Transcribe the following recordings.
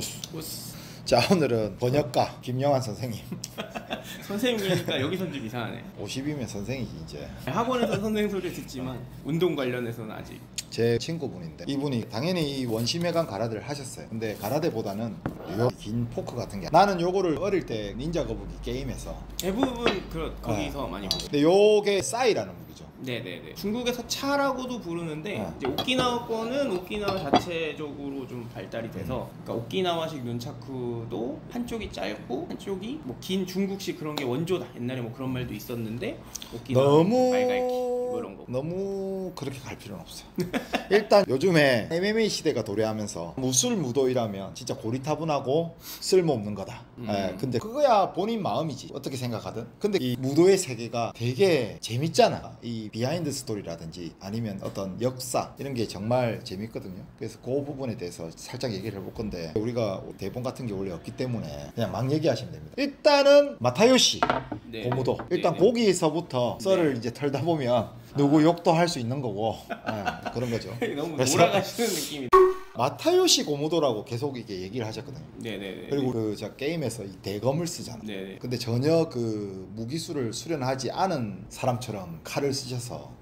고수. 고수. 자, 오늘은 번역가 김영환 선생님. 선생님이니까 여기선 좀 이상하네. 50이면 선생이지 이제. 학원에서 선생님 소리 듣지만 운동 관련해서는 아직. 제 친구분인데 이분이 당연히 이 원심회관 가라데를 하셨어요. 근데 가라데보다는 요 긴 포크 같은 게, 나는 요거를 어릴 때 닌자 거북이 게임에서 대부분 거기서 많이 보죠. 근데 요게 싸이라는 무기죠. 네네네. 중국에서 차라고도 부르는데 이제 오키나와 거는 오키나와 자체적으로 좀 발달이 돼서, 그러니까 오키나와식 눈차쿠도 한쪽이 짧고 한쪽이 뭐 긴 중국식 그런 게 원조다. 옛날에 뭐 그런 말도 있었는데 오키나와 너무 말갈기 뭐 이런 거. 너무 그렇게 갈 필요는 없어요. 일단 요즘에 MMA 시대가 도래하면서 무술무도이라면 진짜 고리타분하고 쓸모없는 거다. 근데 그거야 본인 마음이지, 어떻게 생각하든. 근데 이 무도의 세계가 되게 재밌잖아. 이 비하인드 스토리라든지 아니면 어떤 역사 이런 게 정말 재밌거든요. 그래서 그 부분에 대해서 살짝 얘기를 해볼 건데, 우리가 대본 같은 게 원래 없기 때문에 그냥 막 얘기하시면 됩니다. 일단은 마타요시 고무도, 일단 거기서부터 썰을 이제 털다 보면 누구 욕도 할 수 있는 거고 그런 거죠. 너무 돌아가시는 느낌이. 마타요시 고무도라고 계속 이게 얘기를 하셨거든요. 네네네. 그리고 그 저 게임에서 이 대검을 쓰잖아. 네네. 근데 전혀 그 무기수를 수련하지 않은 사람처럼 칼을 쓰셔서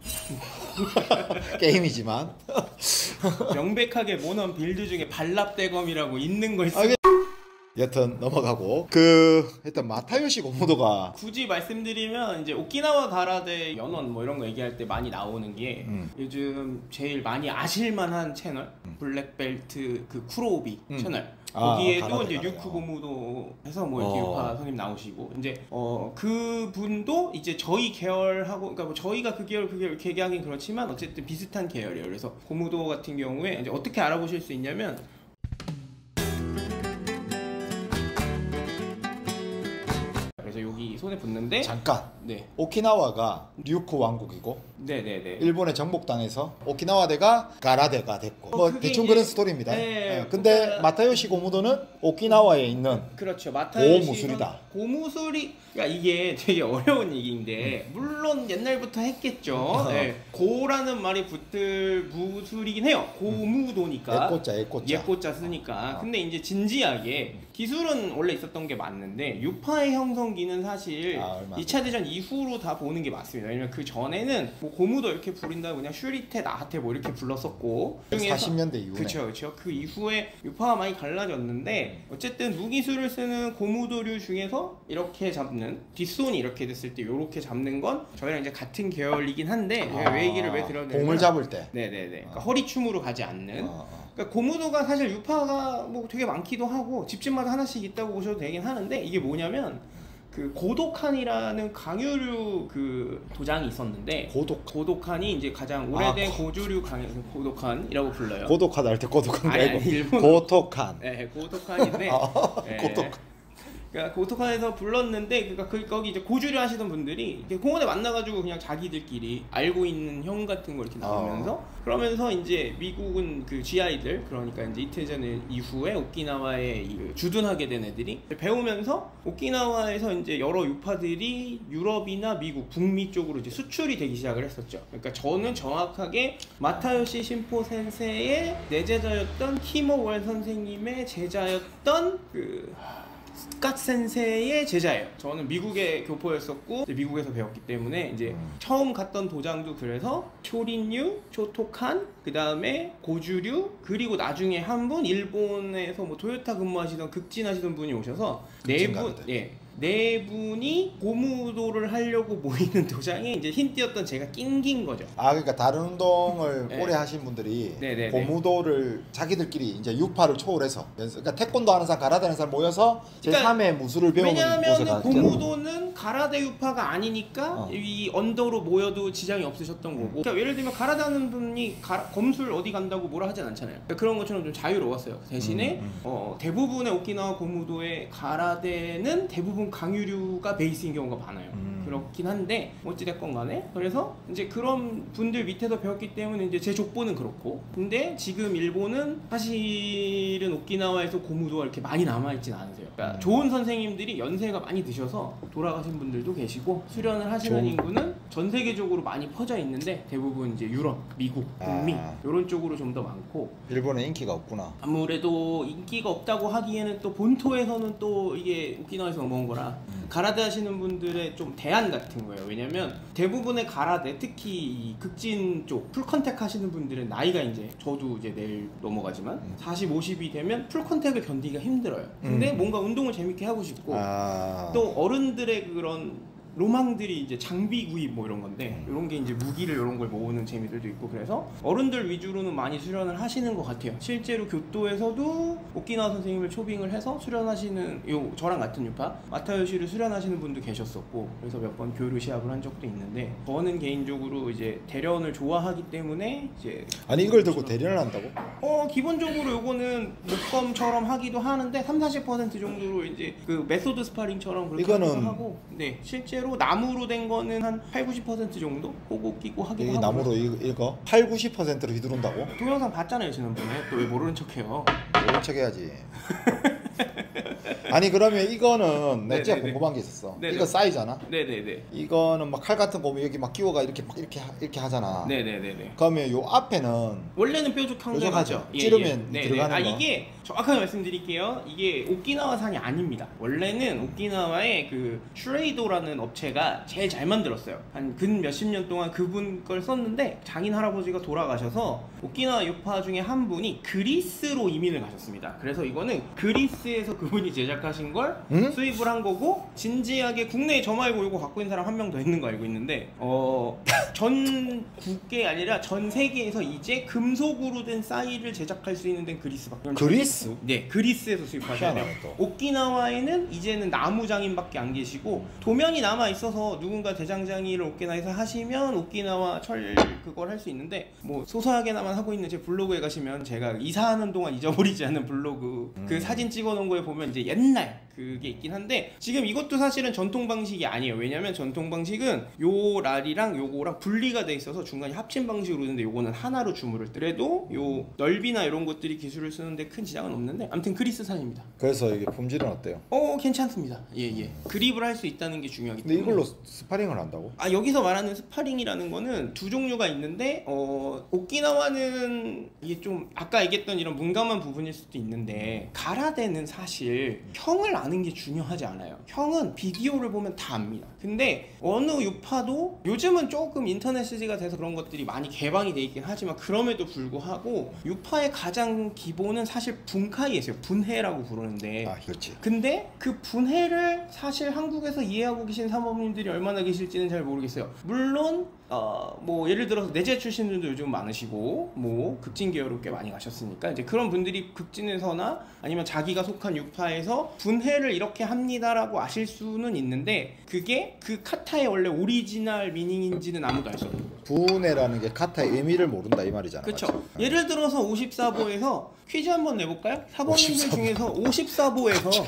게임이지만 명백하게 모넌 빌드 중에 발랍대검이라고 있는 거 있어요. 여튼 넘어가고, 일단 마타요시 고무도가 굳이 말씀드리면 이제 오키나와 가라데 연원 뭐 이런 거 얘기할 때 많이 나오는 게 요즘 제일 많이 아실만한 채널 블랙벨트 그 쿠로우비 채널, 거기에도 이제 유쿠 고무도 해서 뭐 이렇게 유카 선생님 나오시고, 이제 그 분도 이제 저희 계열하고, 그러니까 뭐 저희가 그 계열 이렇게 얘기하긴 그렇지만 어쨌든 비슷한 계열이에요. 그래서 고무도 같은 경우에 이제 어떻게 알아보실 수 있냐면, 그래서 여기 손에 붙는데, 잠깐, 네, 오키나와가 류쿠 왕국이고 네네네, 일본에 정복당해서 오키나와대가 가라데가 됐고 뭐 대충 그런 스토리입니다. 근데 마타요시 고무도는 오키나와에 있는 그렇죠, 마타요시 고무술이다. 고무술이, 그러니까 이게 되게 어려운 얘기인데 물론 옛날부터 했겠죠. 고라는 말이 붙을 무술이긴 해요. 고무도니까 예꼬자 쓰니까. 근데 이제 진지하게 기술은 원래 있었던 게 맞는데 유파의 형성기는 사실 2차 대전 이후로 다 보는 게 맞습니다. 왜냐면 그 전에는 뭐 고무도 이렇게 부린다고 그냥 슈리테, 나하테 뭐 이렇게 불렀었고, 40년대 이후에 그렇죠. 그 이후에 유파가 많이 갈라졌는데, 어쨌든 무기술을 쓰는 고무도류 중에서 이렇게 잡는, 뒷손이 이렇게 됐을 때 이렇게 잡는 건 저희랑 이제 같은 계열이긴 한데, 왜 얘기를 왜 드렸냐면 공을 잡을 때 그러니까 허리춤으로 가지 않는. 그러니까 고무도가 사실 유파가 뭐 되게 많기도 하고 집집마다 하나씩 있다고 보셔도 되긴 하는데, 이게 뭐냐면 그 고도칸이라는 강유류 그 도장이 있었는데, 고도칸이 이제 가장 오래된 고주류 고도칸이라고 불러요. 고도칸 할 때 고도칸 말고 고토칸. 네, 고도칸인데 고토칸. 그러니까 고토칸에서 불렀는데, 그러니까 거기 이제 고주류 하시던 분들이 공원에 만나가지고 그냥 자기들끼리 알고 있는 형 같은 거 이렇게 나오면서 그러면서 이제 미국은 그 GI들, 그러니까 이제 이태전 이후에 오키나와에 주둔하게 된 애들이 배우면서 오키나와에서 이제 여러 유파들이 유럽이나 미국, 북미 쪽으로 이제 수출이 되기 시작을 했었죠. 그러니까 저는 정확하게 마타요시 신포 센세의 내제자였던 키모월 선생님의 제자였던 그 스캇 센세의 제자예요. 저는 미국의 교포였었고 미국에서 배웠기 때문에 이제 처음 갔던 도장도 그래서 초린류, 초토칸, 그 다음에 고주류, 그리고 나중에 한 분 일본에서 뭐 토요타 근무하시던 극진하시던 분이 오셔서 네 분이 고무도를 하려고 모이는 도장에 이제 힌트였던 제가 낑긴 거죠. 그러니까 다른 운동을 오래 하신 분들이 고무도를 자기들끼리 이제 유파를 초월해서 그러니까 태권도 하는 사람, 가라데 하는 사람 모여서 제3의 무술을 배우는 곳에 갔죠. 왜냐하면 고무도는 가라데 유파가 아니니까 이 언더로 모여도 지장이 없으셨던 거고, 그러니까 예를 들면 가라데 하는 분이 검술 어디 간다고 뭐라 하진 않잖아요. 그러니까 그런 것처럼 좀 자유로웠어요. 대신에 대부분의 오키나와 고무도의 가라데는 대부분 강유류가 베이스인 경우가 많아요. 그렇긴 한데 어찌됐건 간에 그래서 이제 그런 분들 밑에서 배웠기 때문에 이제 제 족보는 그렇고 근데 지금 일본은 사실은 오키나와에서 고무도가 이렇게 많이 남아있진 않으세요. 그러니까 좋은 선생님들이 연세가 많이 드셔서 돌아가신 분들도 계시고 수련을 하시는 인구는 전 세계적으로 많이 퍼져 있는데 대부분 이제 유럽, 미국, 북미 이런 쪽으로 좀 더 많고 일본은 인기가 없구나. 아무래도 인기가 없다고 하기에는 또 본토에서는 또 이게 오키나와에서 넘어온 거라 가라데 하시는 분들의 좀 대안 같은 거예요. 왜냐면 대부분의 가라데 특히 이 극진 쪽 풀컨택 하시는 분들은 나이가 이제 저도 이제 내일 넘어가지만 40, 50이 되면 풀컨택을 견디기가 힘들어요. 근데 뭔가 운동을 재밌게 하고 싶고 또 어른들의 그런 로망들이 이제 장비 구입 뭐 이런 건데 이런 게 이제 무기를 이런 걸 모으는 재미들도 있고 그래서 어른들 위주로는 많이 수련을 하시는 것 같아요. 실제로 교토에서도 오키나와 선생님을 초빙을 해서 수련하시는 저랑 같은 유파 마타요시를 수련하시는 분도 계셨었고 그래서 몇 번 교류 시합을 한 적도 있는데 저는 개인적으로 이제 대련을 좋아하기 때문에 이제 아니 이걸 들고 대련을 한다고? 기본적으로 요거는 목검처럼 하기도 하는데 30-40% 정도로 이제 그 메소드 스파링처럼 그렇게 이거는 하고 네 실제로 나무로 된 거는 한 80-90% 정도 보고 끼고 하기도 하고 나무로 이거 80-90%로 휘두른다고? 동영상 봤잖아요 지난번에 또 왜 모르는 척해요. 모른 척 해야지. 아니 그러면 이거는 내가 진짜 네네네. 궁금한 게 있었어. 네네. 이거 사이즈잖아. 네네네. 이거는 막 칼 같은 거 보면 여기 막 끼워가 이렇게 하잖아. 네네네네. 그러면 요 앞에는 원래는 뾰족한 뾰족하죠. 거죠. 찌르면 네네. 들어가는 거. 이게 정확하게 말씀드릴게요. 이게 오키나와산이 아닙니다. 원래는 오키나와의 그 슈레이도라는 업체가 제일 잘 만들었어요. 한 근 몇십 년 동안 그분 걸 썼는데 장인 할아버지가 돌아가셔서 오키나와 유파 중에 한 분이 그리스로 이민을 가셨습니다. 그래서 이거는 그리스에서 그분이 제작하신 걸 수입을 한 거고 진지하게 국내에 저 말고 이거 갖고 있는 사람 한 명 더 있는 거 알고 있는데 전 국계 아니라 전 세계에서 이제 금속으로 된 사이를 제작할 수 있는 데는 그리스밖에 없어요. 그리스? 네, 그리스에서 수입하셔야 돼요. 또. 오키나와에는 이제는 나무 장인밖에 안 계시고 도면이 남아 있어서 누군가 대장장이를 오키나와에서 하시면 오키나와 철 그걸 할 수 있는데 뭐 소소하게나만 하고 있는 제 블로그에 가시면 제가 이사하는 동안 잊어버리지 않는 블로그 그 사진 찍어놓은 거에 보면 이제 옛날 그게 있긴 한데 지금 이것도 사실은 전통 방식이 아니에요. 왜냐면 전통 방식은 요 랄이랑 요거랑 분리가 돼 있어서 중간에 합친 방식으로 있는데 요거는 하나로 주물을 그래도 요 넓이나 이런 것들이 기술을 쓰는데 큰 지장은 없는데 아무튼 그리스산입니다. 그래서 이게 품질은 어때요? 괜찮습니다. 예. 그립을 할 수 있다는 게 중요하기 근데 때문에. 이걸로 스파링을 한다고? 여기서 말하는 스파링이라는 거는 두 종류가 있는데 오키나와는 이게 좀 아까 얘기했던 이런 문감한 부분일 수도 있는데 가라데는 사실 형을 아는 게 중요하지 않아요. 형은 비디오를 보면 다 압니다. 근데 어느 유파도 요즘은 조금 인터넷 시대가 돼서 그런 것들이 많이 개방이 돼 있긴 하지만 그럼에도 불구하고 유파의 가장 기본은 사실 분카이에서요. 분해라고 부르는데 그렇지. 근데 그 분해를 사실 한국에서 이해하고 계신 사모님들이 얼마나 계실지는 잘 모르겠어요. 물론 뭐 예를 들어서 내재 출신들도 요즘 많으시고 뭐 극진 계열로 꽤 많이 가셨으니까 이제 그런 분들이 극진에서나 아니면 자기가 속한 유파에서 분해를 이렇게 합니다라고 아실 수는 있는데 그게 그 카타의 원래 오리지널 미닝인지는 아무도 알 수 없는 거죠. 분해라는 게 카타의 의미를 모른다 이 말이잖아. 그렇죠. 맞죠? 예를 들어서 54보에서 퀴즈 한번 내볼까요? 사범님들 중에서 54보에서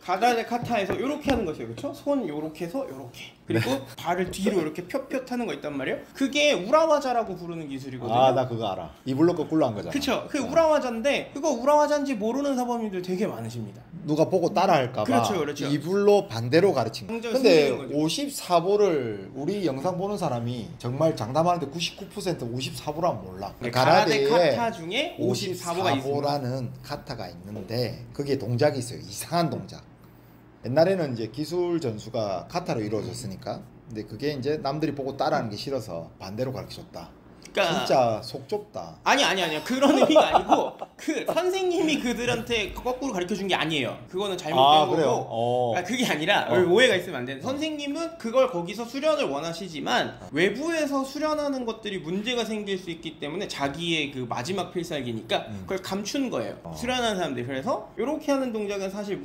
가다데 카타에서 요렇게 하는 거 있어요. 그렇죠? 손 요렇게 해서 요렇게 그리고 발을 뒤로 이렇게 펴펴 타는 거 있단 말이에요. 그게 우라와자라고 부르는 기술이거든요. 나 그거 알아. 이불로 거꾸로 한 거잖아. 그쵸. 그 우라와자인데 그거 우라와자인지 모르는 사범님들 되게 많으십니다. 누가 보고 따라 할까봐 그렇죠. 이불로 반대로 가르친 거. 굉장히 근데 숨기는 거죠. 54보를 우리 영상 보는 사람이 정말 장담하는데 99% 54보라면 몰라. 네, 가라데 카타 중에 54보가 있습니다. 54보라는 카타가 있는데 그게 동작이 있어요. 이상한 동작. 옛날에는 이제 기술 전수가 카타로 이루어졌으니까 근데 그게 이제 남들이 보고 따라하는 게 싫어서 반대로 가르쳐줬다. 그러니까 진짜 속 좁다. 아니야 그런 의미가 아니고 그 선생님이 그들한테 거꾸로 가르쳐준 게 아니에요. 그거는 잘못된 그래요? 거고 그게 아니라 오해가 있으면 안 되는 선생님은 그걸 거기서 수련을 원하시지만 외부에서 수련하는 것들이 문제가 생길 수 있기 때문에 자기의 그 마지막 필살기니까 그걸 감춘 거예요. 수련하는 사람들이. 그래서 이렇게 하는 동작은 사실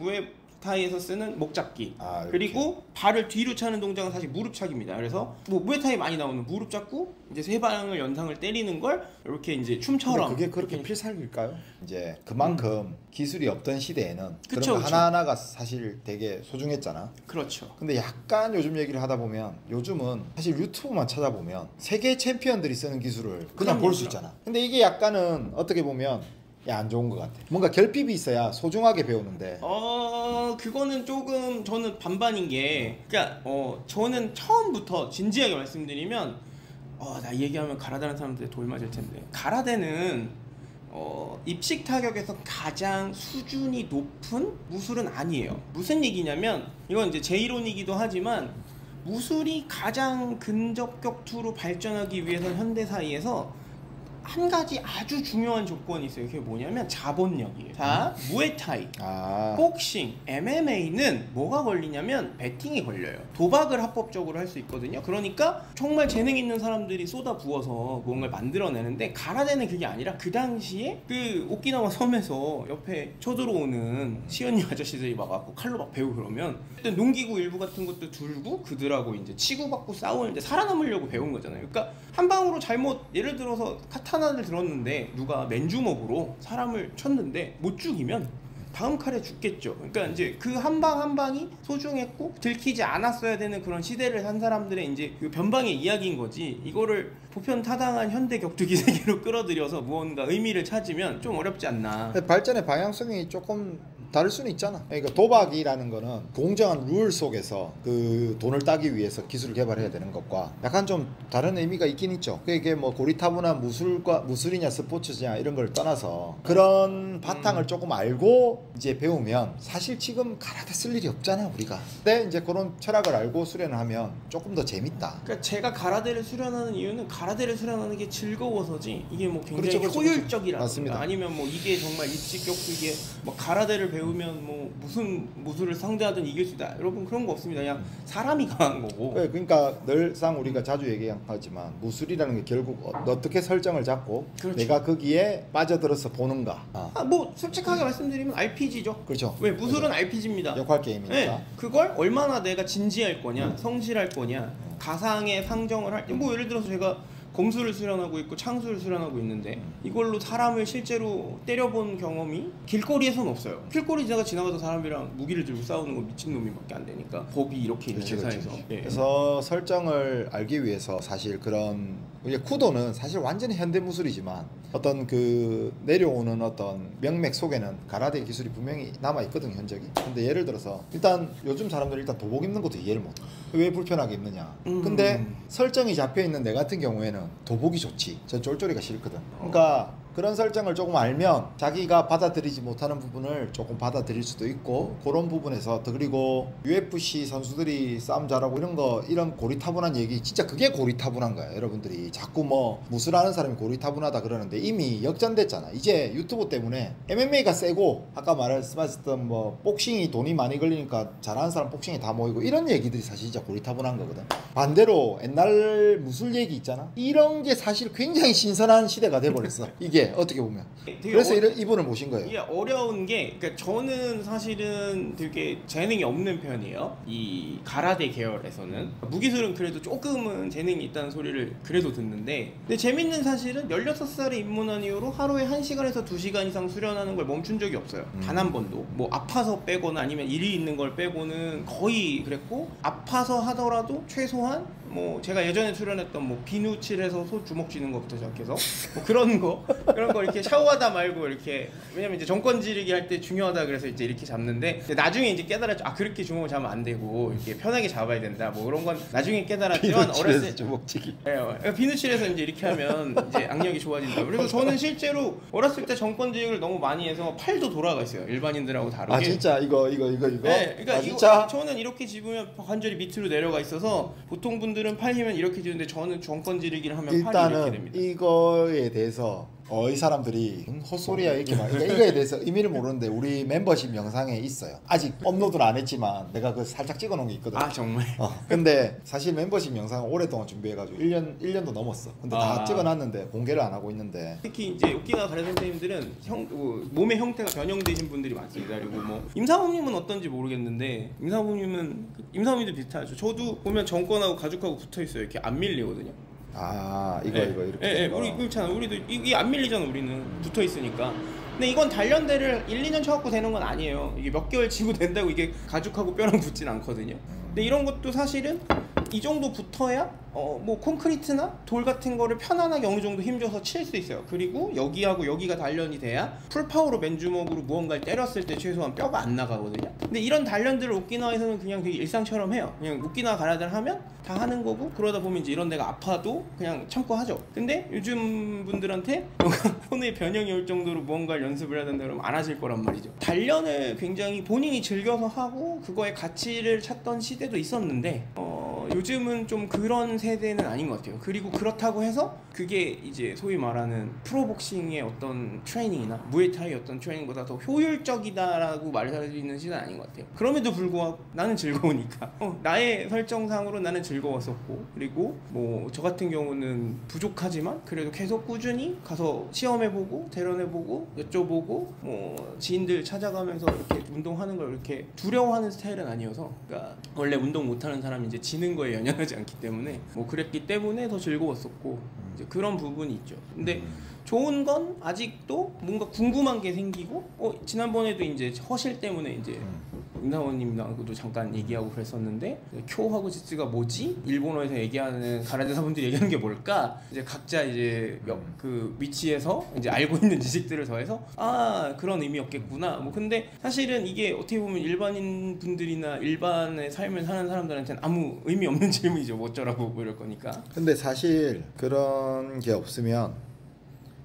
타이에서 쓰는 목 잡기. 이렇게. 그리고 발을 뒤로 차는 동작은 사실 무릎 차기입니다. 그래서 뭐 무에타이 많이 나오는 무릎 잡고 이제 세 방을 연상을 때리는 걸 이렇게 이제 춤처럼. 근데 그게 그렇게 이렇게 필살기일까요? 이제 그만큼 기술이 없던 시대에는 그쵸, 그런 거 그쵸. 하나하나가 사실 되게 소중했잖아. 그렇죠. 근데 약간 요즘 얘기를 하다 보면 요즘은 사실 유튜브만 찾아보면 세계 챔피언들이 쓰는 기술을 그냥 볼 수 있잖아. 근데 이게 약간은 어떻게 보면 안 좋은 것 같아. 뭔가 결핍이 있어야 소중하게 배우는데. 그거는 조금 저는 반반인 게, 그러니까 저는 처음부터 진지하게 말씀드리면, 나 얘기하면 가라데는 사람들이 돌 맞을 텐데, 가라데는 입식 타격에서 가장 수준이 높은 무술은 아니에요. 무슨 얘기냐면, 이건 이제 제 이론이기도 하지만, 무술이 가장 근접 격투로 발전하기 위해서 현대사회에서 한 가지 아주 중요한 조건이 있어요. 그게 뭐냐면 자본력이에요. 자, 무에타이, 복싱, MMA는 뭐가 걸리냐면 배팅이 걸려요. 도박을 합법적으로 할 수 있거든요. 그러니까 정말 재능 있는 사람들이 쏟아 부어서 뭔가를 만들어내는데, 가라데는 그게 아니라 그 당시에 그 오키나와 섬에서 옆에 쳐들어오는 시연이 아저씨들이 막 와갖고 칼로 막 배우고 그러면 일단 농기구 일부 같은 것도 들고 그들하고 이제 치고받고 싸우는데 살아남으려고 배운 거잖아요. 그러니까 한 방으로 잘못, 예를 들어서 카타나를 들었는데 누가 맨주먹으로 사람을 쳤는데 못 죽이면 다음 칼에 죽겠죠. 그러니까 이제 그 한 방 한 방이 소중했고 들키지 않았어야 되는 그런 시대를 산 사람들의 이제 그 변방의 이야기인 거지, 이거를 보편타당한 현대 격투기 세계로 끌어들여서 무언가 의미를 찾으면 좀 어렵지 않나. 발전의 방향성이 조금 다를 수는 있잖아. 그러니까 도박이라는 거는 공정한 룰 속에서 그 돈을 따기 위해서 기술을 개발해야 되는 것과 약간 좀 다른 의미가 있긴 있죠. 그게 뭐 고리타분한 무술이냐 스포츠냐 이런 걸 떠나서 그런 바탕을 조금 알고 이제 배우면 사실 지금 가라데 쓸 일이 없잖아 우리가. 근데 이제 그런 철학을 알고 수련을 하면 조금 더 재밌다. 그러니까 제가 가라데를 수련하는 이유는 가라데를 수련하는 게 즐거워서지, 이게 뭐 굉장히 그렇죠. 효율적이라든가 아니면 뭐 이게 정말 입식격투, 이게 뭐 가라데를 배우면 뭐 무슨 무술을 상대하든 이길 수 있다, 여러분 그런 거 없습니다. 그냥 사람이 강한 거고. 그러니까 늘상 우리가 자주 얘기하지만 무술이라는 게 결국 어떻게 설정을 잡고 그렇죠. 내가 거기에 빠져들어서 보는가. 뭐 솔직하게 말씀드리면 RPG죠. 그렇죠. 왜 무술은 그렇죠. RPG입니다. 역할 게임이니까. 네, 그걸 얼마나 내가 진지할 거냐, 성실할 거냐, 가상의 상정을 할 때, 뭐 예를 들어서 제가 검수를 수련하고 있고 창수를 수련하고 있는데 이걸로 사람을 실제로 때려본 경험이 길거리에서는 없어요. 길거리 제가 지나가도 사람이랑 무기를 들고 싸우는 거 미친놈이밖에 안 되니까, 법이 이렇게 있는 회사에서. 예. 그래서 설정을 알기 위해서 사실 그런 쿠도는 사실 완전히 현대 무술이지만 어떤 그 내려오는 어떤 명맥 속에는 가라데 기술이 분명히 남아 있거든 현적이. 근데 예를 들어서 일단 요즘 사람들이 일단 도복 입는 것도 이해를 못해. 왜 불편하게 입느냐. 근데 설정이 잡혀 있는 내 같은 경우에는 도복이 좋지. 전 쫄쫄이가 싫거든. 그러니까 그런 설정을 조금 알면 자기가 받아들이지 못하는 부분을 조금 받아들일 수도 있고, 그런 부분에서 또, 그리고 UFC 선수들이 싸움 잘하고 이런 고리타분한 얘기, 진짜 그게 고리타분한 거야. 여러분들이 자꾸 뭐 무술하는 사람이 고리타분하다 그러는데 이미 역전됐잖아. 이제 유튜브 때문에 MMA가 세고 아까 말씀하셨던 뭐 복싱이 돈이 많이 걸리니까 잘하는 사람 복싱에 다 모이고 이런 얘기들이 사실 진짜 고리타분한 거거든. 반대로 옛날 무술 얘기 있잖아. 이런 게 사실 굉장히 신선한 시대가 돼버렸어. 이게 어떻게 보면. 그래서 이분을 모신 거예요. 이게 어려운 게, 그러니까 저는 사실은 되게 재능이 없는 편이에요. 이 가라데 계열에서는 무기술은 그래도 조금은 재능이 있다는 소리를 그래도 듣는데, 근데 재밌는 사실은 16살에 입문한 이후로 하루에 1시간에서 2시간 이상 수련하는 걸 멈춘 적이 없어요. 단 한 번도. 뭐 아파서 빼거나 아니면 일이 있는 걸 빼고는 거의 그랬고, 아파서 하더라도 최소한 뭐 제가 예전에 수련했던 뭐 비누칠해서 소 주먹 쥐는 것부터 시작해서 뭐 그런 거 이렇게 샤워하다 말고 이렇게, 왜냐면 이제 정권 지르기 할 때 중요하다 그래서 이제 이렇게 잡는데, 나중에 이제 깨달았죠. 그렇게 주먹을 잡으면 안 되고 이렇게 편하게 잡아야 된다, 뭐 그런 건 나중에 깨달았지만, 어렸을 때 주먹치기. 비누칠해서 이제 이렇게 하면 이제 악력이 좋아진다. 그래서 저는 실제로 어렸을 때 정권 지르기를 너무 많이 해서 팔도 돌아가 있어요. 일반인들하고 다르게. 진짜 이거. 네, 그러니까 진짜? 저는 이렇게 집으면 관절이 밑으로 내려가 있어서 보통 분들은 팔 힘은 이렇게 지는데 저는 정권 지르기를 하면 팔이 이렇게 일단은 됩니다. 이거에 대해서 이 사람들이 헛소리야 이렇게 막 이거에 대해서 의미를 모르는데 우리 멤버십 영상에 있어요. 아직 업로드를 안 했지만 내가 그 살짝 찍어 놓은 게 있거든. 아 정말? 근데 사실 멤버십 영상을 오랫동안 준비해가지고 1년도 넘었어. 근데 다 찍어놨는데 공개를 안 하고 있는데 특히 이제 오키나와 가레 선생님들은 몸의 형태가 변형되신 분들이 많습니다. 그리고 뭐 임사모님은 어떤지 모르겠는데 임사모님도 비슷하죠. 저도 보면 정권하고 가죽하고 붙어 있어요. 이렇게 안 밀리거든요. 이거 이렇게. 예, 우리 그렇잖아. 우리도 이게 안 밀리잖아. 우리는 붙어 있으니까. 근데 이건 단련대를 1, 2년 쳐갖고 되는 건 아니에요. 이게 몇 개월 치고 된다고 이게 가죽하고 뼈랑 붙진 않거든요. 근데 이런 것도 사실은 이 정도 붙어야 뭐 콘크리트나 돌 같은 거를 편안하게 어느 정도 힘줘서 칠 수 있어요. 그리고 여기하고 여기가 단련이 돼야 풀파워로 맨주먹으로 무언가를 때렸을 때 최소한 뼈가 안 나가거든요. 근데 이런 단련들을 오키나와에서는 그냥 되게 일상처럼 해요. 그냥 오키나와 가라데를 하면 다 하는 거고, 그러다 보면 이제 이런 데가 아파도 그냥 참고 하죠. 근데 요즘 분들한테 손의 변형이 올 정도로 무언가를 연습을 해야 된다 그러면 안 하실 거란 말이죠. 단련을 굉장히 본인이 즐겨서 하고 그거의 가치를 찾던 시대도 있었는데 요즘은 좀 그런 세대는 아닌 것 같아요. 그리고 그렇다고 해서 그게 이제 소위 말하는 프로복싱의 어떤 트레이닝이나 무에타이의 어떤 트레이닝보다 더 효율적이다라고 말할 수 있는 시대는 아닌 것 같아요. 그럼에도 불구하고 나는 즐거우니까 나의 설정상으로 나는 즐거웠었고, 그리고 뭐 저 같은 경우는 부족하지만 그래도 계속 꾸준히 가서 시험해보고 대련해보고 여쭤보고 뭐 지인들 찾아가면서 이렇게 운동하는 걸 이렇게 두려워하는 스타일은 아니어서, 그러니까 원래 운동 못하는 사람이 이제 지는 거에 연연하지 않기 때문에 뭐 그랬기 때문에 더 즐거웠었고, 이제 그런 부분이 있죠. 근데 좋은 건 아직도 뭔가 궁금한 게 생기고, 지난번에도 이제 허실 때문에 이제 임사원님하고도 잠깐 얘기하고 그랬었는데, 쿄하고 지츠가 뭐지? 일본어에서 얘기하는 가라데사분들이 얘기하는 게 뭘까? 이제 각자 이제 그 위치에서 이제 알고 있는 지식들을 더해서 그런 의미였겠구나. 뭐 근데 사실은 이게 어떻게 보면 일반인 분들이나 일반의 삶을 사는 사람들한테는 아무 의미 없는 질문이죠. 뭐 어쩌라고 뭐 이럴 거니까. 근데 사실 그런 게 없으면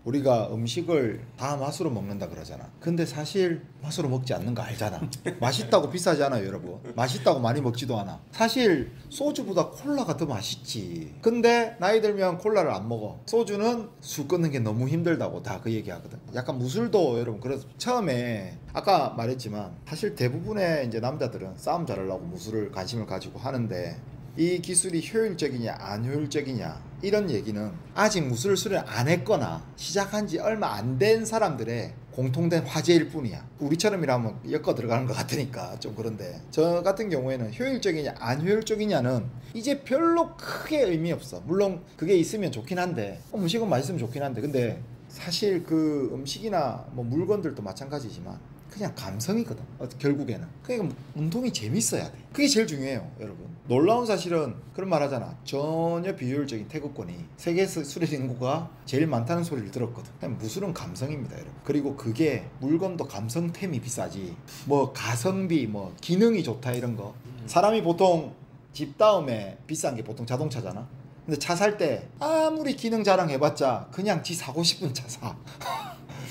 우리가 음식을 다 맛으로 먹는다 그러잖아. 근데 사실 맛으로 먹지 않는 거 알잖아. 맛있다고 비싸지 않아요, 여러분. 맛있다고 많이 먹지도 않아. 사실 소주보다 콜라가 더 맛있지. 근데 나이 들면 콜라를 안 먹어. 소주는 술 끊는 게 너무 힘들다고 다 그 얘기 하거든. 약간 무술도 여러분, 그래서 처음에 아까 말했지만 사실 대부분의 이제 남자들은 싸움 잘하려고 무술을 관심을 가지고 하는데, 이 기술이 효율적이냐 안 효율적이냐 이런 얘기는 아직 무술을 수련 안 했거나 시작한 지 얼마 안 된 사람들의 공통된 화제일 뿐이야. 우리처럼이라면 엮어 들어가는 것 같으니까 좀 그런데, 저 같은 경우에는 효율적이냐 안 효율적이냐는 이제 별로 크게 의미 없어. 물론 그게 있으면 좋긴 한데, 음식은 맛있으면 좋긴 한데, 근데 사실 그 음식이나 뭐 물건들도 마찬가지지만 그냥 감성이거든. 결국에는. 그러니까 운동이 재밌어야 돼. 그게 제일 중요해요, 여러분. 놀라운 사실은 그런 말 하잖아. 전혀 비효율적인 태극권이 세계에서 수련 인구가 제일 많다는 소리를 들었거든. 그냥 무술은 감성입니다, 여러분. 그리고 그게 물건도 감성템이 비싸지, 뭐 가성비, 뭐 기능이 좋다 이런 거. 사람이 보통 집 다음에 비싼 게 보통 자동차잖아. 근데 차 살 때 아무리 기능 자랑해봤자 그냥 지 사고 싶은 차 사.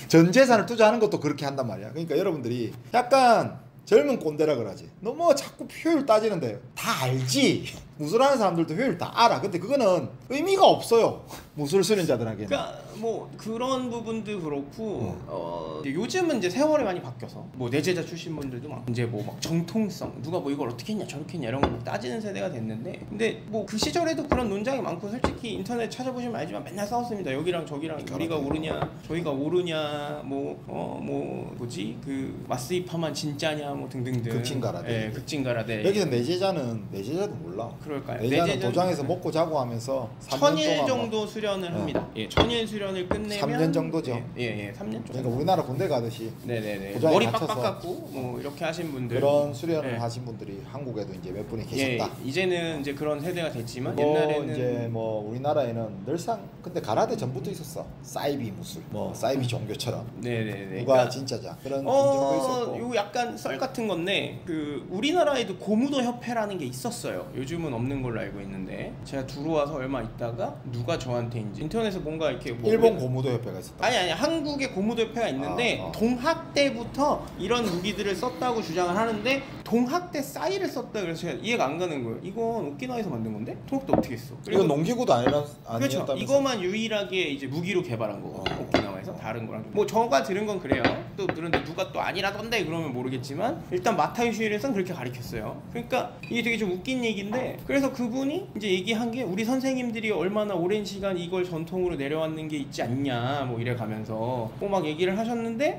전 재산을 투자하는 것도 그렇게 한단 말이야. 그러니까 여러분들이 약간 젊은 꼰대라 그러지. 너무 자꾸 효율 따지는데 다 알지. 무술하는 사람들도 효율 다 알아. 근데 그거는 의미가 없어요, 무술 수련자들에게는. 그러니까 뭐 그런 부분도 그렇고 요즘은 이제 세월이 많이 바뀌어서 뭐 내제자 출신 분들도 막 이제 뭐 막 정통성, 누가 뭐 이걸 어떻게 했냐 저렇게 했냐 이런 걸 따지는 세대가 됐는데, 근데 뭐 그 시절에도 그런 논쟁이 많고, 솔직히 인터넷 찾아보시면 알지만 맨날 싸웠습니다. 여기랑 저기랑 우리가 오르냐 저희가 오르냐, 뭐지 그 마스이파만 진짜냐 뭐 등등등. 극진가라데. 극진가라데. 여기서 내제자도 몰라. 그럴까요? 내제자는 도장에서 먹고 자고 하면서 1000일 정도 수련을 합니다. 1000일 수련을 끝내면 3년 정도죠. 3년 정도. 그러니까 우리나라 군대 가듯이 네네네. 도장에 머리 갇혀서 빡빡 깎고 뭐 이렇게 하신 분들, 그런 수련을 하신 분들이 한국에도 이제 몇 분이 계셨다. 이제는 이제 그런 세대가 됐지만 옛날에는 이제 뭐 우리나라에는 늘상 근데 가라데 전부터 있었어. 사이비 무술, 뭐 사이비 종교처럼. 네네네. 누가 그러니까, 진짜자 그런 분쟁도 있었고. 요 약간 썰 같은 건데, 그 우리나라에도 고무도 협회라는 게 있었어요. 요즘은 기록은 없는 걸로 알고 있는데 제가 들어와서 얼마 있다가 누가 저한테 이제 인터넷에 뭔가 이렇게 뭐 일본 고무도 협회가 있었다. 아니 한국의 고무도 협회가 있는데 동학 때부터 이런 무기들을 썼다고 주장을 하는데 동학 때 싸이를 썼다 그래서 제가 이해가 안 가는 거예요. 이건 오키나와에서 만든 건데 동학 때 어떻게 했어? 이건 농기구도 그렇죠. 아니었다면서. 이거만 유일하게 이제 무기로 개발한 거고 오키나와에서 다른 거랑 뭐 저가 들은 건 그래요. 또 들은데 누가 또 아니라던데 그러면 모르겠지만 일단 마타요시 일에서는 그렇게 가르쳤어요. 그러니까 이게 되게 좀 웃긴 얘기인데 그래서 그분이 이제 얘기한 게 우리 선생님들이 얼마나 오랜 시간 이걸 전통으로 내려왔는 게 있지 않냐 뭐 이래 가면서 뭐 막 얘기를 하셨는데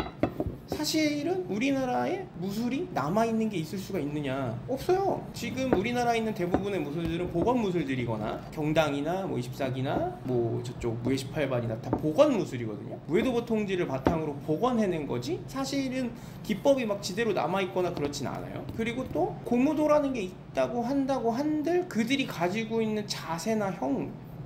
사실은 우리나라에 무술이 남아있는 게 있을 수가 있느냐? 없어요. 지금 우리나라에 있는 대부분의 무술들은 복원 무술들이거나 경당이나 뭐 24기나 뭐 저쪽 무예 18반이나 다 복원 무술이거든요. 무예도보 통지를 바탕으로 복원해낸 거지 사실은 기법이 막 지대로 남아있거나 그렇진 않아요. 그리고 또 고무도라는 게 있다고 한다고 한들 그들이 가지고 있는 자세나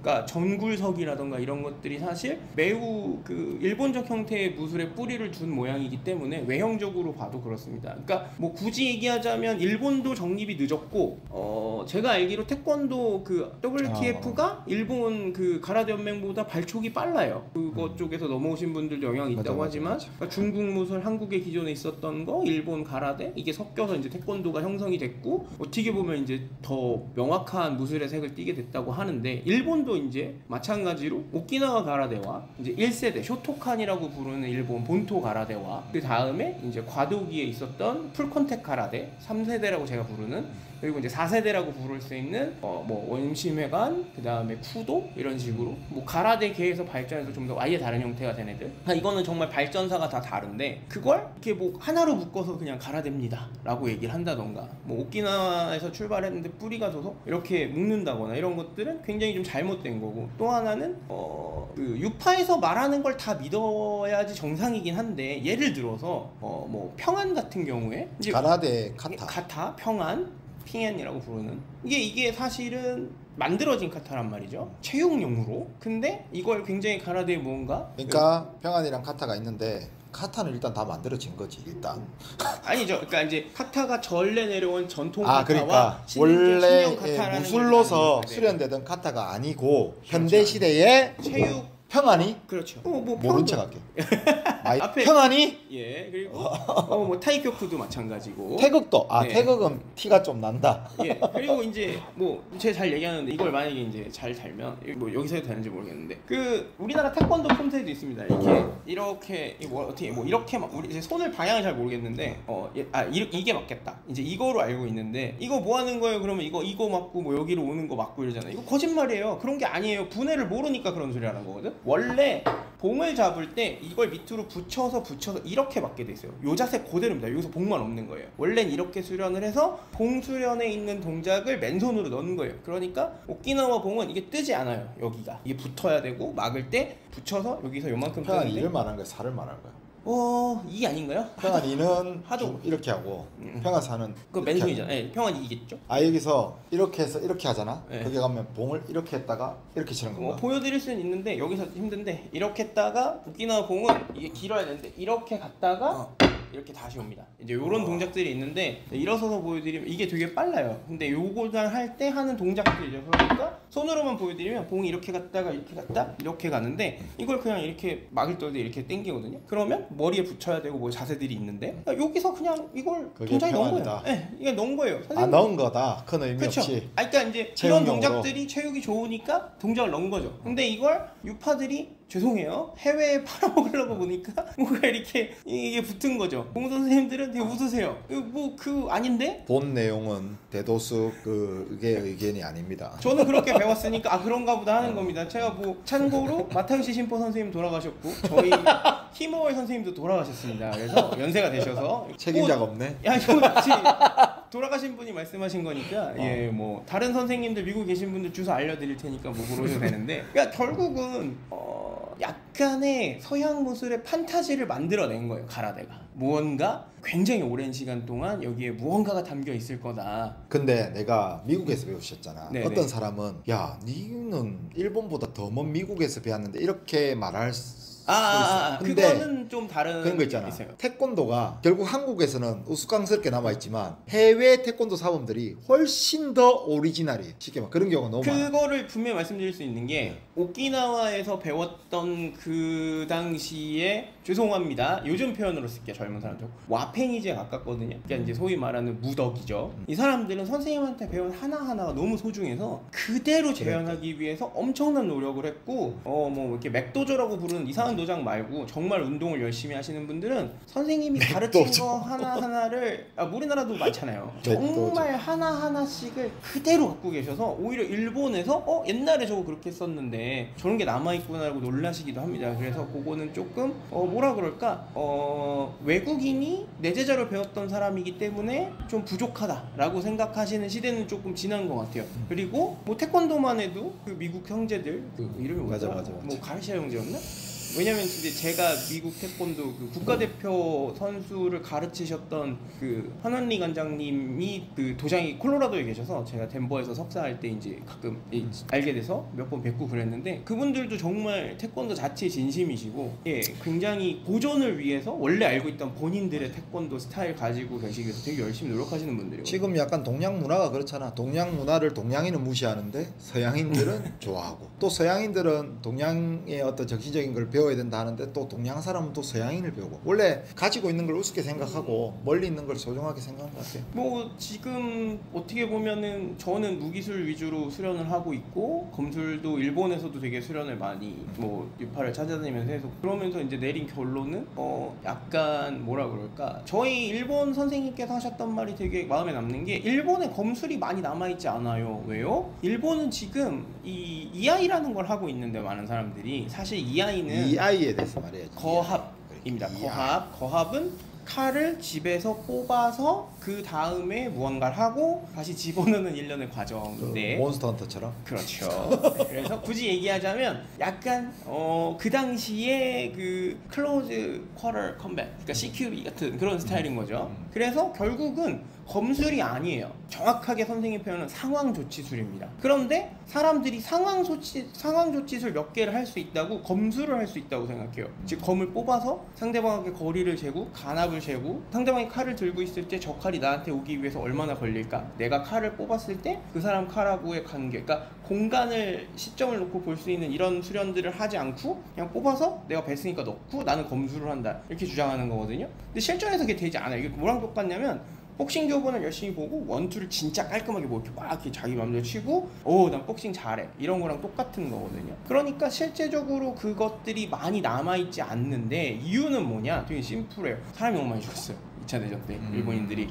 그러니까 전굴석이라던가 이런 것들이 사실 매우 그 일본적 형태의 무술에 뿌리를 둔 모양이기 때문에 외형적으로 봐도 그렇습니다. 그러니까 뭐 굳이 얘기하자면 일본도 정립이 늦었고 제가 알기로 태권도 그 WTF가 일본 그 가라데 연맹보다 발족이 빨라요. 그것 쪽에서 넘어오신 분들도 영향이 있다고 하지만 그러니까 중국 무술 한국에 기존에 있었던 거 일본 가라데 이게 섞여서 이제 태권도가 형성이 됐고 어떻게 보면 이제 더 명확한 무술의 색을 띠게 됐다고 하는데 일본도 이제 마찬가지로 오키나와 가라데와 이제 1세대 쇼토칸이라고 부르는 일본 본토 가라데와 그 다음에 이제 과도기에 있었던 풀컨택 가라데 3세대라고 제가 부르는 그리고 이제 4세대라고 부를 수 있는 뭐 원심회관 그 다음에 쿠도 이런 식으로 뭐 가라데계에서 발전해서 좀 더 아예 다른 형태가 된 애들 이거는 정말 발전사가 다 다른데 그걸 이렇게 뭐 하나로 묶어서 그냥 가라데입니다 라고 얘기를 한다던가 뭐 오키나와에서 출발했는데 뿌리가 져서 이렇게 묶는다거나 이런 것들은 굉장히 좀 잘못된 거고 또 하나는 그 유파에서 말하는 걸 다 믿어야지 정상이긴 한데 예를 들어서 뭐 평안 같은 경우에 이제 가라데 카타 평안 핑엔이라고 부르는 이게 사실은 만들어진 카타란 말이죠. 체육용으로. 근데 이걸 굉장히 가라데에 뭔가 그러니까 평안이랑 카타가 있는데 카타는 일단 다 만들어진 거지 일단. 아니죠. 그러니까 이제 카타가 전래 내려온 전통 카타와 그러니까 원래 무술로서 수련되던 카타가 아니고 현대 시대의 체육 평안이? 그렇죠. 뭐 모른 척 할게. 앞에 평안이? 예. 그리고 뭐 타이격투도 마찬가지고. 태극도. 네. 태극은 티가 좀 난다. 예. 그리고 이제 뭐 제가 잘 얘기하는데 이걸 만약에 이제 잘 달면 뭐 여기서 해도 되는지 모르겠는데 그 우리나라 태권도 폼새도 있습니다. 이렇게 뭐 어떻게 뭐 이렇게 막 우리 이제 손을 방향을 잘 모르겠는데 이게 맞겠다. 이제 이거로 알고 있는데 이거 뭐 하는 거예요? 그러면 이거 맞고 뭐 여기로 오는 거 맞고 이러잖아요. 이거 거짓말이에요. 그런 게 아니에요. 분해를 모르니까 그런 소리 하는 거거든. 원래 봉을 잡을 때 이걸 밑으로 붙여서 이렇게 맞게 돼 있어요. 요 자세 그대로입니다. 여기서 봉만 없는 거예요. 원래는 이렇게 수련을 해서 봉 수련에 있는 동작을 맨손으로 넣는 거예요. 그러니까 오키나와 봉은 이게 뜨지 않아요. 여기가 이게 붙어야 되고 막을 때 붙여서 여기서 요만큼 평안 뜨는데 2를 말하는 거야? 4를 말하는 거야? 2 아닌가요? 평안 2는 하도 이렇게 하고 평안 4는 그 맨손이잖아요. 네, 평안 2겠죠? 여기서 이렇게 해서 이렇게 하잖아. 네. 거기 가면 봉을 이렇게 했다가 이렇게 치는 건가? 보여드릴 수는 있는데 여기서 힘든데 이렇게 했다가 오키나와 봉은 이게 길어야 되는데 이렇게 갔다가 이렇게 다시 옵니다. 이제 요런 동작들이 있는데 일어서서 보여드리면 이게 되게 빨라요. 근데 요거를 할 때 하는 동작들이죠. 그러니까 손으로만 보여드리면 봉이 이렇게 갔다가 이렇게 갔다 이렇게 가는데 이걸 그냥 이렇게 막을 때 이렇게 당기거든요. 그러면 머리에 붙여야 되고 뭐 자세들이 있는데 여기서 그냥 이걸 동작에 넣은 거예요. 네, 이게 넣은 거예요. 넣은 거다. 큰 의미 그쵸? 없이. 그러니까 이제 이런 동작들이 체육이 좋으니까 동작을 넣은 거죠. 근데 이걸 유파들이 죄송해요. 해외에 팔아먹으려고 보니까 뭔가 이렇게 이게 붙은 거죠. 공부 선생님들은 되게 웃으세요. 뭐 아닌데? 본 내용은 대도수 그게 의견이 아닙니다. 저는 그렇게 배웠으니까 그런가 보다 하는 겁니다. 제가 뭐 참고로 마타요시 신포 선생님 돌아가셨고 저희 히모월 선생님도 돌아가셨습니다. 그래서 연세가 되셔서 책임자가 없네. 돌아가신 분이 말씀하신 거니까 뭐 다른 선생님들 미국 계신 분들 주소 알려드릴 테니까 뭐 물어보셔도 되는데 그러니까 결국은 약간의 서양 무술의 판타지를 만들어낸 거예요. 가라데가 무언가 굉장히 오랜 시간 동안 여기에 무언가가 담겨 있을 거다. 근데 내가 미국에서 배우셨잖아. 네네. 어떤 사람은 야 니는 일본보다 더 먼 미국에서 배웠는데 이렇게 말할 근데 그거는 좀 다른 그런 거 있잖아. 있어요. 태권도가 결국 한국에서는 우스꽝스럽게 남아있지만 해외 태권도 사범들이 훨씬 더 오리지널이에요. 쉽게 말 그런 경우가 너무 많아. 그거를 분명히 말씀드릴 수 있는 게 오키나와에서 배웠던 그 당시에 죄송합니다. 요즘 표현으로 쓸게요. 젊은 사람들 와페니즈에 가깝거든요. 그러니까 이제 소위 말하는 무덕이죠. 이 사람들은 선생님한테 배운 하나하나가 너무 소중해서 그대로 재현하기 위해서 엄청난 노력을 했고 뭐 이렇게 맥도저라고 부르는 이상한 도장 말고 정말 운동을 열심히 하시는 분들은 선생님이 가르친 거 하나하나를 우리나라도 많잖아요. 정말 하나하나씩을 그대로 갖고 계셔서 오히려 일본에서 옛날에 저거 그렇게 했었는데 저런 게 남아있구나라고 놀라시기도 합니다. 그래서 그거는 조금 뭐라 그럴까 외국인이 내 제자로 배웠던 사람이기 때문에 좀 부족하다라고 생각하시는 시대는 조금 지난 것 같아요. 그리고 뭐 태권도만 해도 그 미국 형제들 그 이름이 뭐죠? 맞아. 뭐 가르시아 형제였나? 왜냐면 이제 제가 미국 태권도 그 국가대표 선수를 가르치셨던 그 한원리 관장님이 그 도장이 콜로라도에 계셔서 제가 덴버에서 석사할 때 이제 가끔 알게 돼서 몇 번 뵙고 그랬는데 그분들도 정말 태권도 자체의 진심이시고 굉장히 보존을 위해서 원래 알고 있던 본인들의 태권도 스타일 가지고 계시기 위해서 되게 열심히 노력하시는 분들이에요. 지금 약간 동양 문화가 그렇잖아. 동양 문화를 동양인은 무시하는데 서양인들은 좋아하고 또 서양인들은 동양의 어떤 정신적인 걸 배워야 된다 하는데 또 동양 사람은 또 서양인을 배우고 원래 가지고 있는 걸 우습게 생각하고 멀리 있는 걸 소중하게 생각하는 것 같아요. 뭐 지금 어떻게 보면은 저는 무기술 위주로 수련을 하고 있고 검술도 일본에서도 되게 수련을 많이 뭐 유파를 찾아다니면서 해서 그러면서 이제 내린 결론은 약간 뭐라 그럴까 저희 일본 선생님께서 하셨던 말이 되게 마음에 남는 게 일본에 검술이 많이 남아있지 않아요. 왜요? 일본은 지금 이 EI라는 걸 하고 있는데 많은 사람들이 사실 EI는 EI에 대해서 말해야지. 거합입니다. 거합은 칼을 집에서 뽑아서 그 다음에 무언가를 하고 다시 집어넣는 일련의 과정인데 몬스터 헌터처럼? 그렇죠. 그래서 굳이 얘기하자면 약간 그 당시에 그 클로즈 쿼터 컴뱃 그러니까 CQB 같은 그런 스타일인 거죠. 그래서 결국은 검술이 아니에요. 정확하게 선생님 표현은 상황조치술입니다. 그런데 사람들이 상황조치술 몇 개를 할 수 있다고 검술을 할 수 있다고 생각해요. 즉 검을 뽑아서 상대방에게 거리를 재고 간압을 재고 상대방이 칼을 들고 있을 때 저 칼이 나한테 오기 위해서 얼마나 걸릴까? 내가 칼을 뽑았을 때 그 사람 칼하고의 관계 그러니까 공간을 시점을 놓고 볼 수 있는 이런 수련들을 하지 않고 그냥 뽑아서 내가 뱄으니까 넣고 나는 검술을 한다 이렇게 주장하는 거거든요. 근데 실전에서 그게 되지 않아요. 이게 뭐랑 똑같냐면 복싱 교본을 열심히 보고 원투를 진짜 깔끔하게 뭐 이렇게 막 이렇게 자기 마음대로 치고 난 복싱 잘해 이런 거랑 똑같은 거거든요. 그러니까 실제적으로 그것들이 많이 남아있지 않는데 이유는 뭐냐? 되게 심플해요. 사람이 너무 많이 죽었어요. 2차 대전 때 일본인들이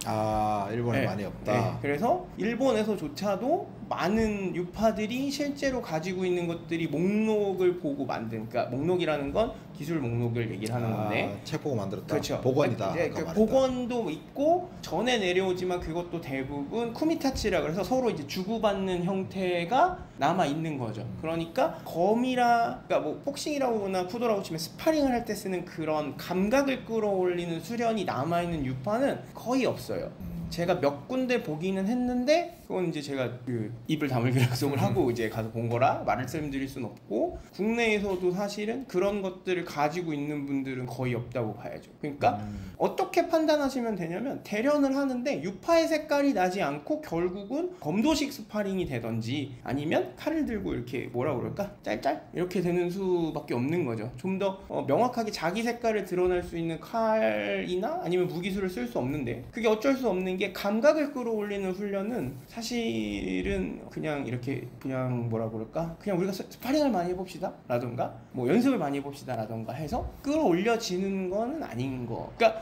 일본에 많이 없다. 그래서 일본에서조차도 많은 유파들이 실제로 가지고 있는 것들이 목록을 보고 만든 그러니까 목록이라는 건 기술 목록을 얘기를 하는 건데 책 보고 만들었다. 그렇죠. 복원이다. 복원도 있고 전에 내려오지만 그것도 대부분 쿠미타치라 그래서 서로 이제 주고받는 형태가 남아 있는 거죠. 그러니까 그러니까 뭐 복싱이라고나 쿠도라고 치면 스파링을 할 때 쓰는 그런 감각을 끌어올리는 수련이 남아 있는 유파는 거의 없어요. 제가 몇 군데 보기는 했는데 그건 이제 제가 그 입을 다물기로 약속을 하고 이제 가서 본 거라 말씀드릴 순 없고 국내에서도 사실은 그런 것들을 가지고 있는 분들은 거의 없다고 봐야죠. 그러니까 어떻게 판단하시면 되냐면 대련을 하는데 유파의 색깔이 나지 않고 결국은 검도식 스파링이 되던지 아니면 칼을 들고 이렇게 뭐라 그럴까 짤짤 이렇게 되는 수밖에 없는 거죠. 좀 더 명확하게 자기 색깔을 드러낼 수 있는 칼이나 아니면 무기술을 쓸 수 없는데 그게 어쩔 수 없는 게 감각을 끌어올리는 훈련은 사실은 그냥 이렇게 그냥 뭐라 그럴까 그냥 우리가 스파링을 많이 해봅시다 라던가 뭐 연습을 많이 해봅시다 라던가 해서 끌어올려지는 건 아닌 거. 그러니까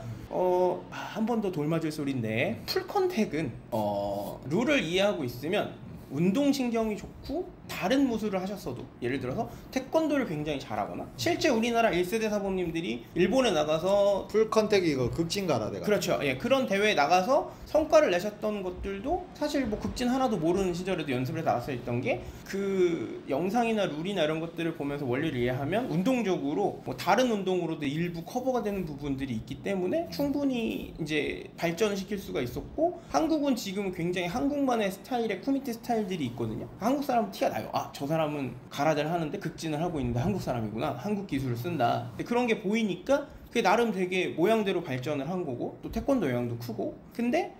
한 번 더 돌맞을 소리인데 풀컨택은 룰을 이해하고 있으면 운동신경이 좋고 다른 무술을 하셨어도 예를 들어서 태권도를 굉장히 잘하거나 실제 우리나라 1세대 사범님들이 일본에 나가서 풀컨택이 이거 극진가라대가 그렇죠. 그런 대회에 나가서 성과를 내셨던 것들도 사실 뭐 극진 하나도 모르는 시절에도 연습을 해서 나갔어 있던 게 그 영상이나 룰이나 이런 것들을 보면서 원리를 이해하면 운동적으로 뭐 다른 운동으로도 일부 커버가 되는 부분들이 있기 때문에 충분히 이제 발전을 시킬 수가 있었고 한국은 지금 굉장히 한국만의 스타일의 쿠미테 스타일 스타일들이 있거든요. 한국 사람은 티가 나요. 아, 저 사람은 가라데를 하는데 극진을 하고 있는데 한국 사람이구나. 한국 기술을 쓴다. 근데 그런 게 보이니까 그게 나름 되게 모양대로 발전을 한 거고, 또 태권도 영향도 크고. 근데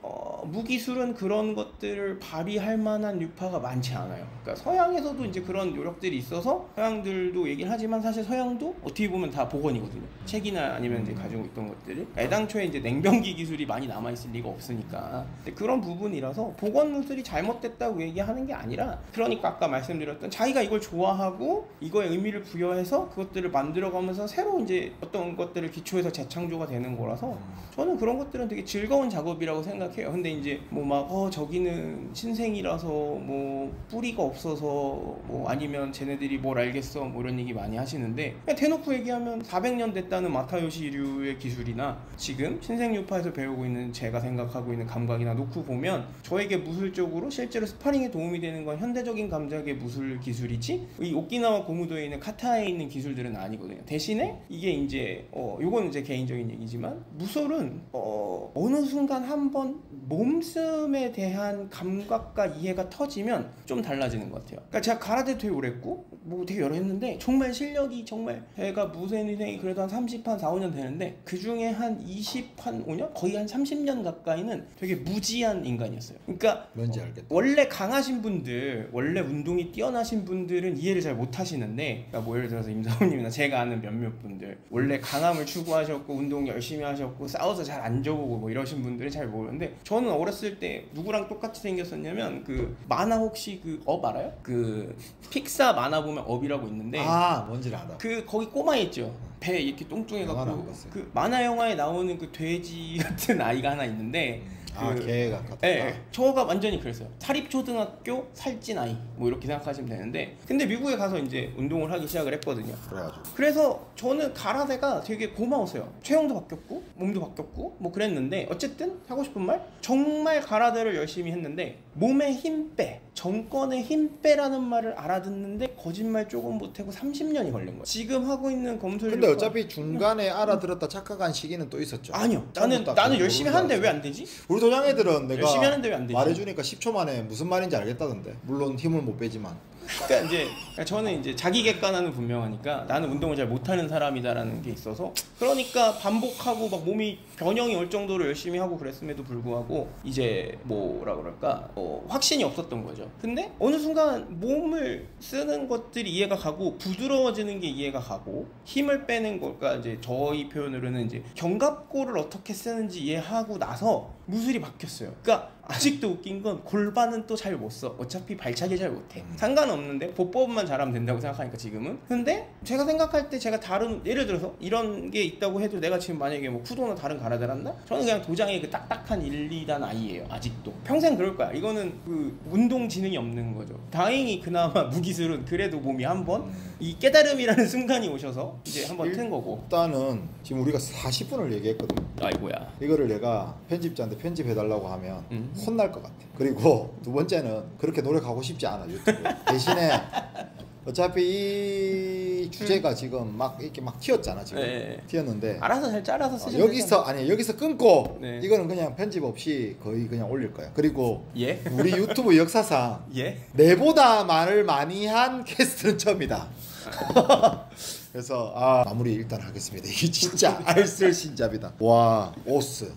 무기술은 그런 것들을 발휘할 만한 유파가 많지 않아요. 그러니까 서양에서도 이제 그런 노력들이 있어서 서양들도 얘기를 하지만 사실 서양도 어떻게 보면 다 복원이거든요. 책이나 아니면 이제 가지고 있던 것들을. 그러니까 애당초에 이제 냉병기 기술이 많이 남아있을 리가 없으니까. 근데 그런 부분이라서 복원 무술이 잘못됐다고 얘기하는 게 아니라, 그러니까 아까 말씀드렸던 자기가 이걸 좋아하고 이거에 의미를 부여해서 그것들을 만들어가면서 새로 이제 어떤 것들을 기초해서 재창조가 되는 거라서 저는 그런 것들은 되게 즐거운 작업이라고 생각해요. 근데 이제 뭐 막 저기는 신생이라서 뭐 뿌리가 없어서 뭐 아니면 쟤네들이 뭘 알겠어 뭐 이런 얘기 많이 하시는데, 그냥 대놓고 얘기하면 400년 됐다는 마타요시류의 기술이나 지금 신생유파에서 배우고 있는 제가 생각하고 있는 감각이나 놓고 보면 저에게 무술적으로 실제로 스파링에 도움이 되는 건 현대적인 감각의 무술 기술이지 이 오키나와 고무도에 있는 카타에 있는 기술들은 아니거든요. 대신에 이게 이제 요건 이제 개인적인 얘기지만, 무술은 어느 순간 한번 몸씀에 대한 감각과 이해가 터지면 좀 달라지는 것 같아요. 그러니까 제가 가라데 되게 오래 했고 뭐 되게 여러 했는데, 정말 실력이 정말 제가 무쇠인생이 그래도 한 30, 한 4, 5년 되는데 그 중에 한 20, 한 5년? 거의 한 30년 가까이는 되게 무지한 인간이었어요. 그러니까 뭔지 알겠다. 원래 강하신 분들, 원래 운동이 뛰어나신 분들은 이해를 잘 못 하시는데, 그러니까 뭐 예를 들어서 임사원님이나 제가 아는 몇몇 분들 원래 강함을 추구하셨고 운동 열심히 하셨고 싸워서 잘 안 져보고 뭐 이러신 분들은 잘 모르는데, 저는 어렸을 때 누구랑 똑같이 생겼었냐면 그 만화 혹시 그 업 알아요? 그 픽사 만화 보면 업이라고 있는데, 뭔지 알아. 그 거기 꼬마 있죠. 배 이렇게 똥뚱해갖고 그 만화 영화에 나오는 그 돼지 같은 아이가 하나 있는데, 걔가 같다. 예, 저가 완전히 그랬어요. 사립초등학교 살찐 아이 뭐 이렇게 생각하시면 되는데, 근데 미국에 가서 이제 운동을 하기 시작을 했거든요. 그래서 저는 가라데가 되게 고마웠어요. 체형도 바뀌었고 몸도 바뀌었고 뭐 그랬는데, 어쨌든 하고 싶은 말, 정말 가라데를 열심히 했는데 몸에 힘 빼, 정권에 힘 빼라는 말을 알아듣는데 거짓말 조금 못하고 30년이 걸린 거예요. 지금 하고 있는 검술. 근데 어차피 중간에 알아들었다 착각한 시기는 또 있었죠. 아니요, 나는 열심히 하는데 왜 안 되지? 우리 도장 애들은 내가 열심히 하는데 왜 안 되지? 말해주니까 10초 만에 무슨 말인지 알겠다던데. 물론 힘을 못 빼지만. 그러니까 이제 저는 이제 자기 객관화는 분명하니까 나는 운동을 잘 못하는 사람이다라는 게 있어서, 그러니까 반복하고 막 몸이 변형이 올 정도로 열심히 하고 그랬음에도 불구하고 이제 뭐라 그럴까 확신이 없었던 거죠. 근데 어느 순간 몸을 쓰는 것들이 이해가 가고 부드러워지는 게 이해가 가고 힘을 빼는 걸까, 이제 저희 표현으로는 이제 견갑골을 어떻게 쓰는지 이해하고 나서 무술이 바뀌었어요. 그러니까 아직도 웃긴 건 골반은 또 잘 못 써. 어차피 발차기 잘 못해. 상관없는데 보법만 잘하면 된다고 생각하니까 지금은. 근데 제가 생각할 때 제가 다른, 예를 들어서 이런 게 있다고 해도 내가 지금 만약에 뭐 쿠도나 다른 가라데를 한다? 저는 그냥 도장에 그 딱딱한 1, 2단 아이예요. 아직도 평생 그럴 거야. 이거는 그 운동 지능이 없는 거죠. 다행히 그나마 무기술은 그래도 몸이 한번 이 깨달음이라는 순간이 오셔서 이제 한번 튼 거고. 일단은 지금 우리가 40분을 얘기했거든. 아이고야. 이거를 내가 편집자한테 편집해달라고 하면 혼날 것 같아. 그리고 두 번째는 그렇게 노력하고 싶지 않아, 유튜브. 대신에 어차피 이 주제가 지금 막 이렇게 막 튀었잖아 지금. 네. 튀었는데 알아서 잘 잘라서 쓰시면 여기서 끊고 네. 이거는 그냥 편집 없이 거의 그냥 올릴 거야. 그리고 예? 우리 유튜브 역사상 예? 내보다 말을 많이 한 캐스트는 처음이다. 그래서 마무리 일단 하겠습니다. 이게 진짜 알쓸신잡이다. 와, 오스.